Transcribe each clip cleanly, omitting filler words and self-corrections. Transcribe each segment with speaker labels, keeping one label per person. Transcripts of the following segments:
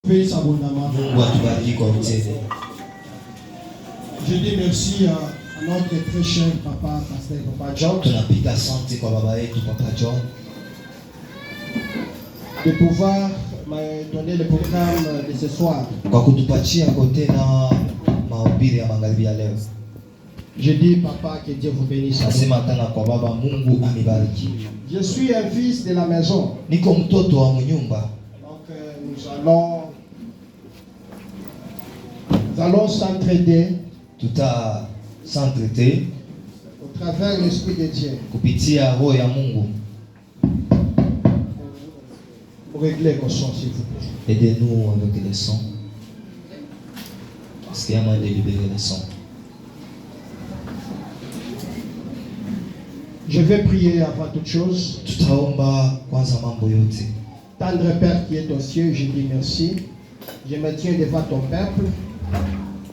Speaker 1: Mungu atubariki kwa utele.
Speaker 2: Je dis merci à notre très cher papa, pasteur Papa John.
Speaker 1: Tunapiga asante kwa baba yetu Papa John
Speaker 2: de pouvoir me donner le programme de ce soir.
Speaker 1: Kwa kutupatia kote na mahubiri ya magharibi ya leo.
Speaker 2: Je dis papa que Dieu vous bénisse.
Speaker 1: Nasema tena kwa baba Mungu anibariki.
Speaker 2: Je suis un fils de la maison.
Speaker 1: Niko mtoto wa nyumba.
Speaker 2: Donc nous allons s'entraider.
Speaker 1: Tuta s'entraider
Speaker 2: au travers l'esprit de Dieu.
Speaker 1: Kupitia roho ya Mungu.
Speaker 2: Réglez le son s'il vous plaît.
Speaker 1: Aidez-nous avec le son. Parce qu'il y a moyen de libérer le son.
Speaker 2: Je vais prier avant toute chose.
Speaker 1: Tutaomba kwanza mambo yote.
Speaker 2: Tendre Père qui est aux cieux, je dis merci. Je me tiens devant ton peuple.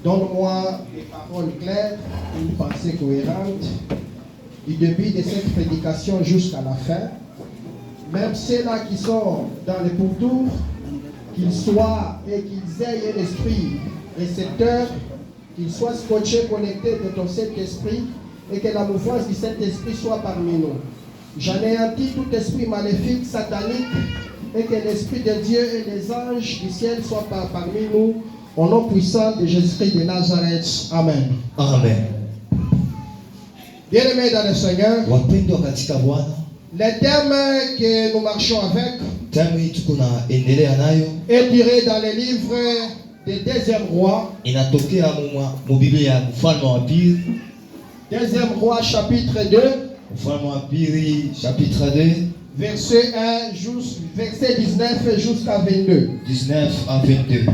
Speaker 2: Donne-moi des paroles claires, une pensée cohérente, du début de cette prédication jusqu'à la fin. Même ceux-là qui sont dans les pourtours, qu'ils soient et qu'ils aient un esprit récepteur, qu'ils soient scotchés, connectés de ton Saint-Esprit, et que la mouvance du Saint-Esprit soit parmi nous. J'anéantis tout esprit maléfique, satanique, et que l'Esprit de Dieu et les anges du ciel soient parmi nous. Au nom puissant de Jésus-Christ de Nazareth. Amen.
Speaker 1: Amen.
Speaker 2: Bien-aimés dans le Seigneur,
Speaker 1: le
Speaker 2: thème que nous marchons avec
Speaker 1: est
Speaker 2: tiré dans le livre des Deuxième Roi. Deuxième Roi chapitre 2. Verset 1, verset 19 jusqu'à 22.
Speaker 1: 19 à 22.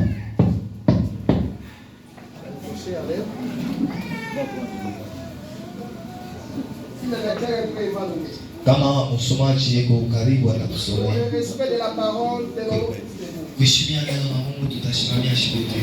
Speaker 1: Kama msomaji yeko karibu atakusomea.
Speaker 2: Respect de la parole de l'homme.
Speaker 1: Kuheshimia neno la Mungu tutasimamia shikote.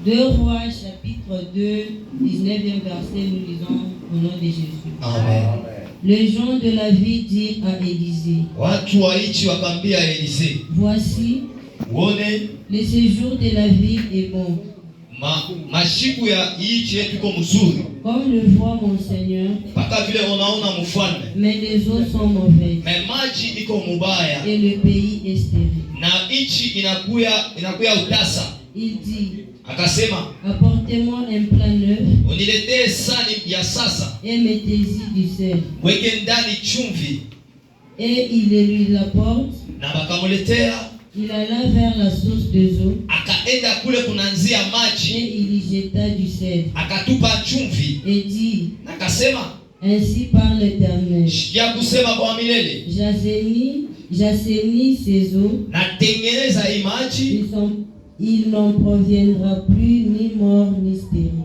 Speaker 3: Deux Rois, chapitre 2, 19e verset, nous lisons au nom de Jésus.
Speaker 1: Amen.
Speaker 3: Les gens de la ville dirent à Élisée, voici, le séjour de la ville est bon. Comme le voit mon Seigneur, mais les eaux sont mauvaises et le pays est stérile. Il dit, apportez-moi un plat neuf et mettez-y du sel. Et il lui l'apporte. Il alla vers la source des eaux et il y jeta du sel et dit, ainsi parle l'Éternel, j'assainis ces eaux, il n'en proviendra plus ni mort ni stérile.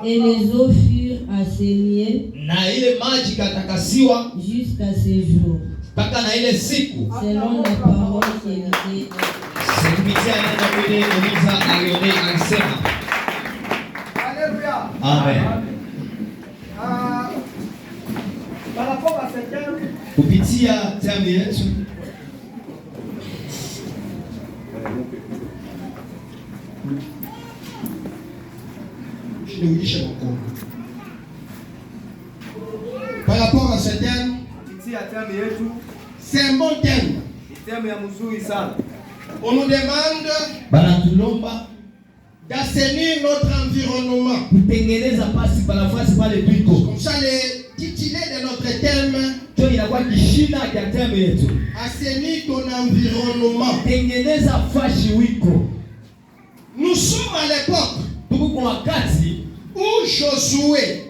Speaker 3: Et les eaux furent assainies jusqu'à ce jour, selon la parole qu'Élisée
Speaker 1: a. Amen.
Speaker 2: Par rapport à ce thème,
Speaker 1: kupitia thème yetu
Speaker 2: par rapport à ce thème, c'est un bon thème. On nous demande d'assainir notre environnement. Comme ça, l'intitulé de notre thème, assainir ton environnement. Nous sommes à l'époque où Josué,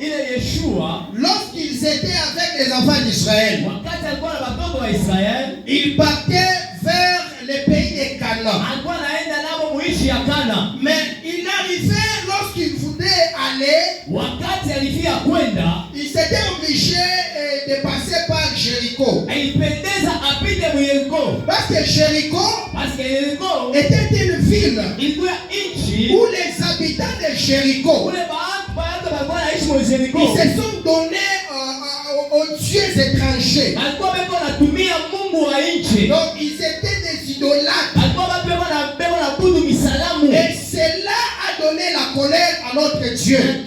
Speaker 2: lorsqu'ils étaient avec les enfants d'Israël, ils partaient vers le pays de Canaan.
Speaker 4: nchi ya Kana.
Speaker 2: Mais il arrivait lorsqu'il voulait aller,
Speaker 4: Wakati alifia kwenda,
Speaker 2: il s'était obligé de passer par Jéricho.
Speaker 4: ilipendeza apite Yeriko.
Speaker 2: Parce que Jéricho
Speaker 4: Parce que Yeriko
Speaker 2: était une ville
Speaker 4: ilikuwa nchi
Speaker 2: où les habitants de Jéricho,
Speaker 4: ule baadhi walikuwa naishi mwa Yeriko.
Speaker 2: ils se sont donnés aux dieux étrangers.
Speaker 4: Alikuwa beko natumia Mungu wa nchi.
Speaker 2: Donc ils étaient des idolâtres.
Speaker 4: Alikuwa beko na budu misalamu.
Speaker 2: Et cela a donné la colère à notre Dieu.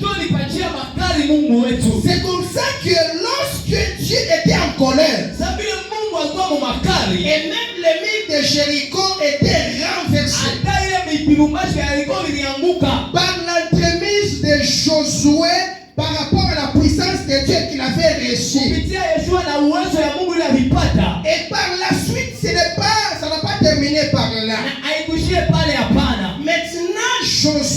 Speaker 2: C'est comme ça que lorsque Dieu était en colère, et même les murs de Jéricho étaient renversés par l'entremise de Josué par rapport à la puissance de Dieu qu'il avait reçue. Et par la suite, ça n'a pas terminé par là. Maintenant, Josué